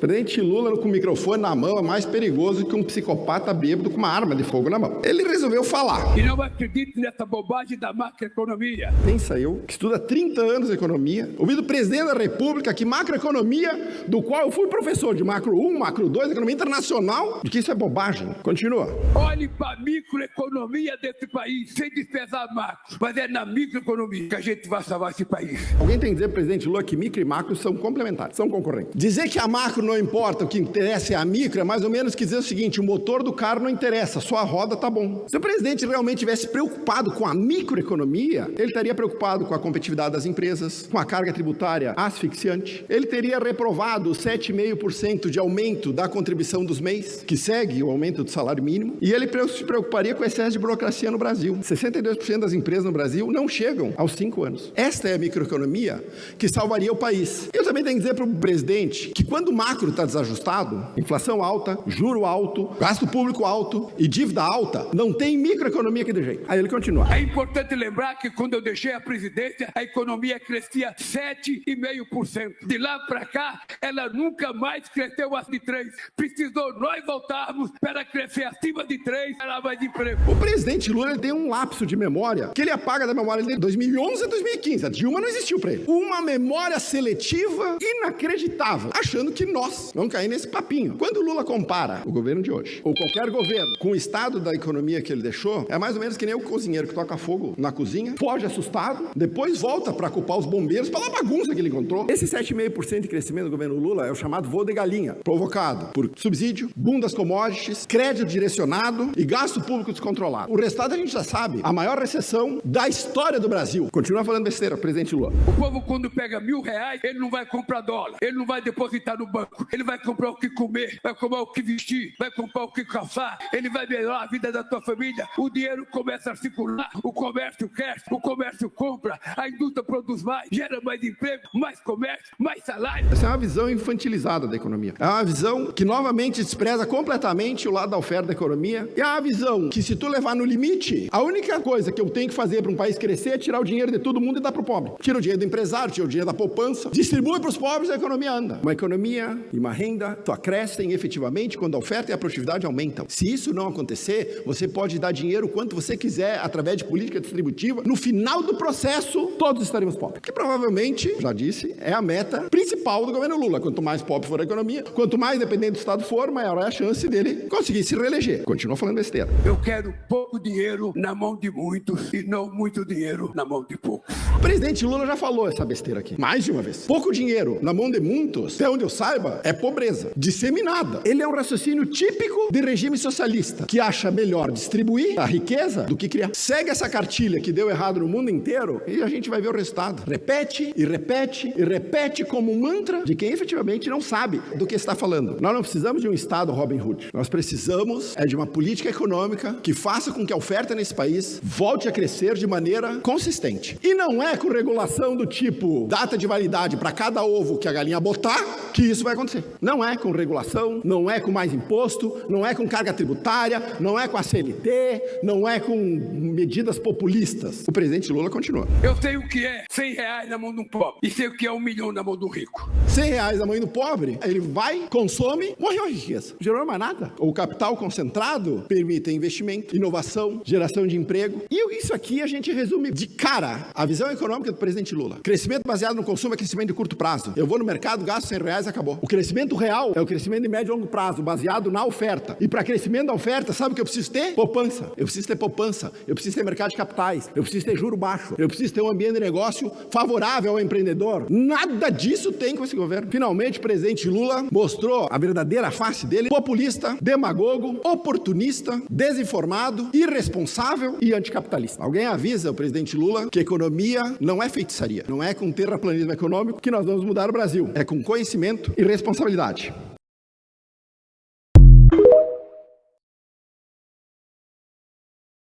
presidente Lula com o microfone na mão é mais perigoso que um psicopata bêbado com uma arma de fogo na mão. Ele resolveu falar. E não acredito nessa bobagem da macroeconomia. Pensa eu, que estuda há 30 anos economia, ouvi do presidente da República que macroeconomia, do qual eu fui professor de macro 1, macro 2, economia internacional, de que isso é bobagem. Continua. Olhe para a microeconomia desse país, sem desprezar a macro, mas é na microeconomia que a gente vai salvar esse país. Alguém tem que dizer, presidente Lula, que micro e macro são complementares, são concorrentes. Dizer que a macro não importa, o que interessa é a micro, é mais ou menos que dizer o seguinte: o motor do carro não interessa, só a roda tá bom. Se o presidente realmente tivesse preocupado com a microeconomia, ele estaria preocupado com a competitividade das empresas, com a carga tributária asfixiante, ele teria reprovado os 7,5% de aumento da contribuição dos MEIs, que segue o aumento do salário mínimo, e ele se preocuparia com o excesso de burocracia no Brasil. 62% das empresas no Brasil não chegam aos 5 anos. Esta é a microeconomia que salvaria o país. Eu também tenho que dizer para o presidente que quando o macro está desajustado, inflação alta, juro alto, gasto público alto e dívida alta, não tem microeconomia que dê jeito. Aí ele continua. É importante lembrar que quando eu deixei a presidência, a economia crescia 7,5%. De lá para cá, ela nunca mais cresceu acima de 3%. Precisou nós voltarmos para crescer acima de 3%, para mais emprego. O presidente Lula tem um lapso de memória que ele apaga da memória dele de 2011 a 2015. A Dilma não existiu para ele. Uma memória seletiva inacreditável, achando que nós vamos cair nesse papinho. Quando o Lula compara o governo de hoje, ou qualquer governo, com o estado da economia que ele deixou, é mais ou menos que nem o cozinheiro que toca fogo na cozinha, foge assustado, depois volta para culpar os bombeiros pela bagunça que ele encontrou. Esse 7,5% de crescimento do governo Lula é o chamado voo de galinha, provocado por subsídio, boom das commodities, crédito direcionado e gasto público descontrolado. O restado a gente já sabe, a maior recessão da história do Brasil. Continua falando besteira, presidente Lula. O povo, quando pega R$1.000, ele não vai comprar dólar, ele não vai depositar no banco, ele vai comprar o que comer, vai comprar o que vestir, vai comprar o que calçar, ele vai melhorar a vida da tua família, o dinheiro começa a circular, o comércio cresce, o comércio compra, a indústria produz mais, gera mais emprego, mais comércio, mais salário. Essa é uma visão infantilizada da economia. É uma visão que novamente despreza completamente o lado da oferta da economia. E é uma visão que, se tu levar no limite, a única coisa que eu tenho que fazer para um país crescer é tirar o dinheiro de todo mundo e dar para o pobre. Tira o dinheiro do empresário, tira o dinheiro da poupança, distribui para os pobres e a economia anda. Uma economia e uma renda só crescem efetivamente quando a oferta e a produtividade aumentam. Se isso não acontecer, você pode dar dinheiro quanto você quiser através de política distributiva. No final do processo, todos estaremos pobres. Que provavelmente, já disse, é a meta principal do governo Lula. Quanto mais pobre for a economia, quanto mais dependente do Estado for, maior é a chance dele conseguir se reeleger. Continua falando besteira. Eu quero pouco dinheiro na mão de muitos e não muito dinheiro na mão de poucos. O presidente Lula já falou essa besteira aqui, mais de uma vez. Pouco dinheiro na mão de muitos, até onde eu saiba, é pobreza disseminada. Ele é um raciocínio típico de regime socialista, que acha melhor distribuir a riqueza do que criar. Segue essa cartilha que deu errado no mundo inteiro e a gente vai ver o resultado. Repete e repete e repete como um mantra de quem efetivamente não sabe do que está falando. Nós não precisamos de um Estado Robin Hood. Nós precisamos de uma política econômica que faça com que a oferta nesse país volte a crescer de maneira consistente. E não é com regulação do tipo data de validade para cada ovo que a galinha botar que isso vai acontecer. Não é com regulação, não é com mais imposto, não é com carga tributária, não é com a CLT, não é com medidas populistas. O presidente Lula continua. Eu sei o que é R$100 na mão de um pobre e sei o que é 1 milhão na mão do rico. R$100 na mão do pobre, ele vai, consome, morreu a riqueza. Não gerou mais nada. O capital concentrado permite investimento, inovação, geração de emprego. E isso aqui a gente resume de cara a visão econômica do presidente Lula. Crescimento baseado no consumo é crescimento de curto prazo. Eu vou no mercado, gasto R$100 e acabou. O crescimento real é o crescimento de médio e longo prazo, baseado na oferta. E para crescimento da oferta, sabe o que eu preciso ter? Poupança. Eu preciso ter poupança. Eu preciso ter mercado de capitais. Eu preciso ter juro baixo. Eu preciso ter um ambiente de negócio favorável ao empreendedor. Nada disso tem com esse governo. Finalmente, o presidente Lula mostrou a verdadeira face dele: populista, demagogo, oportunista, desinformado, irresponsável e anticapitalista. Alguém avisa o presidente Lula que economia não é feitiçaria. Não é com terraplanismo econômico que nós vamos mudar o Brasil. É com conhecimento e responsabilidade.